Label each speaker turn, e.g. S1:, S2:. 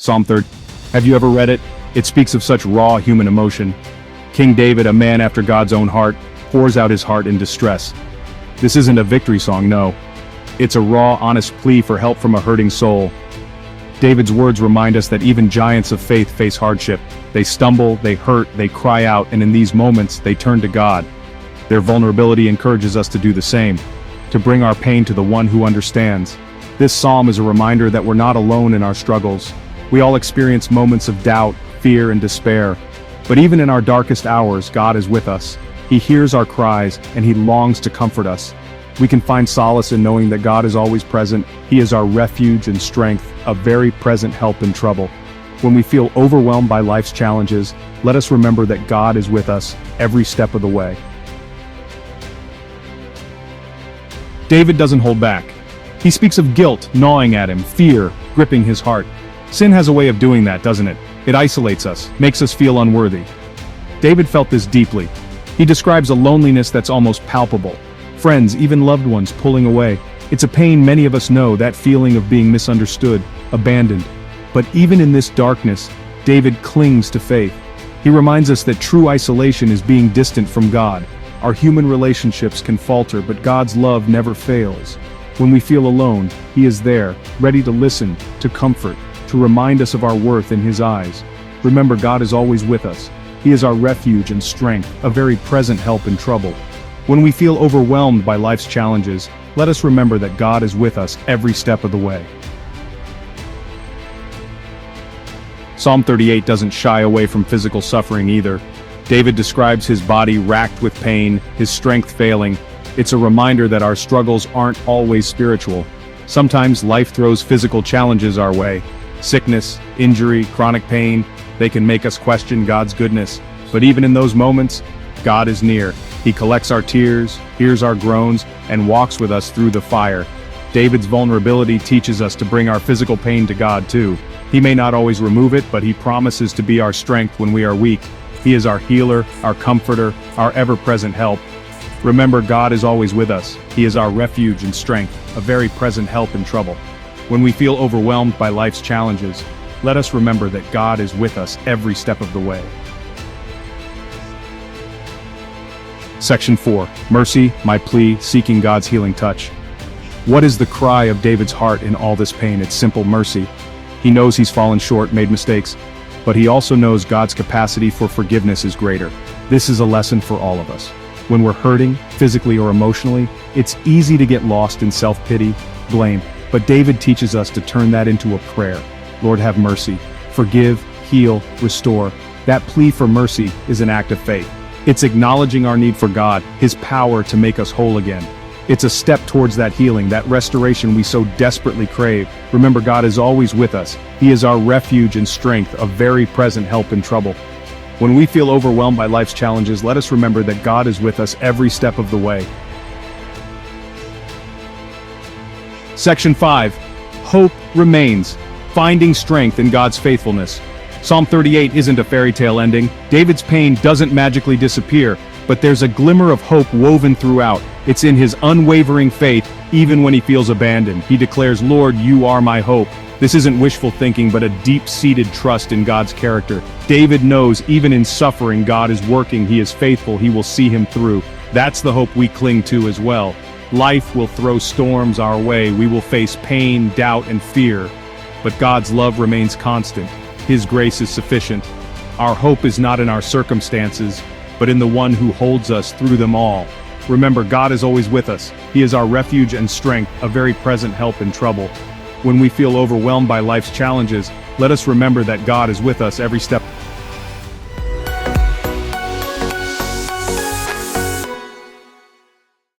S1: Psalm 30. Have you ever read it? It speaks of such raw human emotion. King David, a man after God's own heart, pours out his heart in distress. This isn't a victory song, no. It's a raw, honest plea for help from a hurting soul. David's words remind us that even giants of faith face hardship. They stumble, they hurt, they cry out, and in these moments, they turn to God. Their vulnerability encourages us to do the same, to bring our pain to the one who understands. This psalm is a reminder that we're not alone in our struggles. We all experience moments of doubt, fear, and despair. But even in our darkest hours, God is with us. He hears our cries, and He longs to comfort us. We can find solace in knowing that God is always present. He is our refuge and strength, a very present help in trouble. When we feel overwhelmed by life's challenges, let us remember that God is with us every step of the way. David doesn't hold back. He speaks of guilt gnawing at him, fear gripping his heart. Sin has a way of doing that, doesn't it? It isolates us, makes us feel unworthy. David felt this deeply. He describes a loneliness that's almost palpable. Friends, even loved ones, pulling away. It's a pain many of us know, that feeling of being misunderstood, abandoned. But even in this darkness, David clings to faith. He reminds us that true isolation is being distant from God. Our human relationships can falter, but God's love never fails. When we feel alone, He is there, ready to listen, to comfort, to remind us of our worth in His eyes. Remember, God is always with us. He is our refuge and strength, a very present help in trouble. When we feel overwhelmed by life's challenges, let us remember that God is with us every step of the way. Psalm 38 doesn't shy away from physical suffering either. David describes his body racked with pain, his strength failing. It's a reminder that our struggles aren't always spiritual. Sometimes life throws physical challenges our way. Sickness, injury, chronic pain, they can make us question God's goodness. But even in those moments, God is near. He collects our tears, hears our groans, and walks with us through the fire. David's vulnerability teaches us to bring our physical pain to God too. He may not always remove it, but He promises to be our strength when we are weak. He is our healer, our comforter, our ever-present help. Remember, God is always with us. He is our refuge and strength, a very present help in trouble. When we feel overwhelmed by life's challenges, let us remember that God is with us every step of the way. Section 4. Mercy, my plea, seeking God's healing touch. What is the cry of David's heart in all this pain? It's simple mercy. He knows he's fallen short, made mistakes, but he also knows God's capacity for forgiveness is greater. This is a lesson for all of us. When we're hurting, physically or emotionally, it's easy to get lost in self-pity, blame, but David teaches us to turn that into a prayer. Lord, have mercy. Forgive, heal, restore. That plea for mercy is an act of faith. It's acknowledging our need for God, His power to make us whole again. It's a step towards that healing, that restoration we so desperately crave. Remember, God is always with us. He is our refuge and strength, a very present help in trouble. When we feel overwhelmed by life's challenges, let us remember that God is with us every step of the way. Section 5. Hope remains, finding strength in God's faithfulness. Psalm 38 isn't a fairy tale ending. David's pain doesn't magically disappear, but there's a glimmer of hope woven throughout. It's in his unwavering faith, even when he feels abandoned. He declares, Lord, you are my hope. This isn't wishful thinking, but a deep-seated trust in God's character. David knows even in suffering, God is working, He is faithful, He will see him through. That's the hope we cling to as well. Life will throw storms our way. We will face pain, doubt, and fear. But God's love remains constant. His grace is sufficient. Our hope is not in our circumstances, but in the one who holds us through them all. Remember, God is always with us. He is our refuge and strength, a very present help in trouble. When we feel overwhelmed by life's challenges, let us remember that God is with us every step.